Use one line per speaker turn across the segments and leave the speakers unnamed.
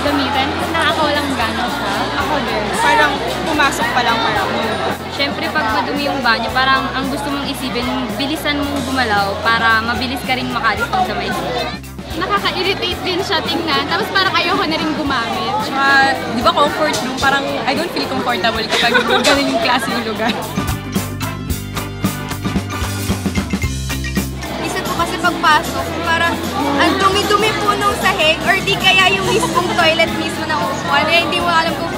gamitin. Nakakawalang gana siya.
Ako din. Parang pumasok pa lang parang
Siyempre, pag madumi yung banyo, parang ang gusto mong isipin, bilisan mong gumalaw para mabilis ka rin makalis dun sa may
Nakaka-irritate din siya tingnan, tapos parang ayoko na rin gumamit.
Tsaka, di ba comfort room? Parang I don't feel comfortable kapag ganun yung klase yung lugar.
Minsan po kasi pagpasok, parang ang dumi-dumi po nung sahig or di kaya yung mismong toilet mismo na upuan. Eh, hindi mo alam kung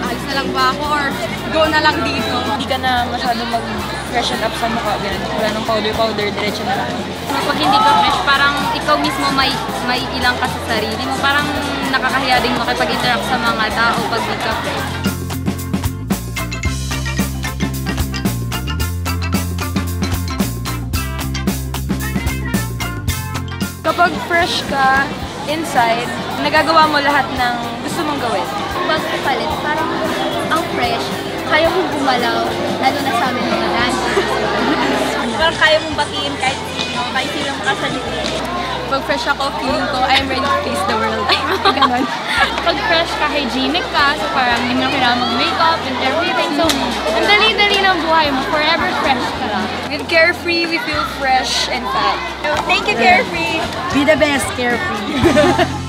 alis na lang ba ako or go na lang dito.
Hindi ka na masyadong mag-freshen up sa mukha. Wala nang powder, diretso na lang.
Pag hindi ka fresh, parang ikaw mismo may ilang ka sa sarili mo. Parang nakakahiya din makipag-interact sa mga tao pag di ka fresh.
Kapag fresh ka inside, nagagawa mo lahat ng gusto mong gawin.
Pagpapalit, parang ang fresh, kaya mong gumalaw, lalo na sa amin mga dancers.
Parang kaya mong batiin kahit sino, kahit sino makasalita.
Pag fresh ako, feeling ko, I'm ready to face the world. Ganon.
Pag fresh ka, hygienic ka, so parang hindi mo na kailangan mag-makeup and everything. So, ang dali-dali ng buhay mo, forever fresh ka lang.
With Carefree, we feel fresh and fat.
Thank you, Carefree!
Be the best, Carefree.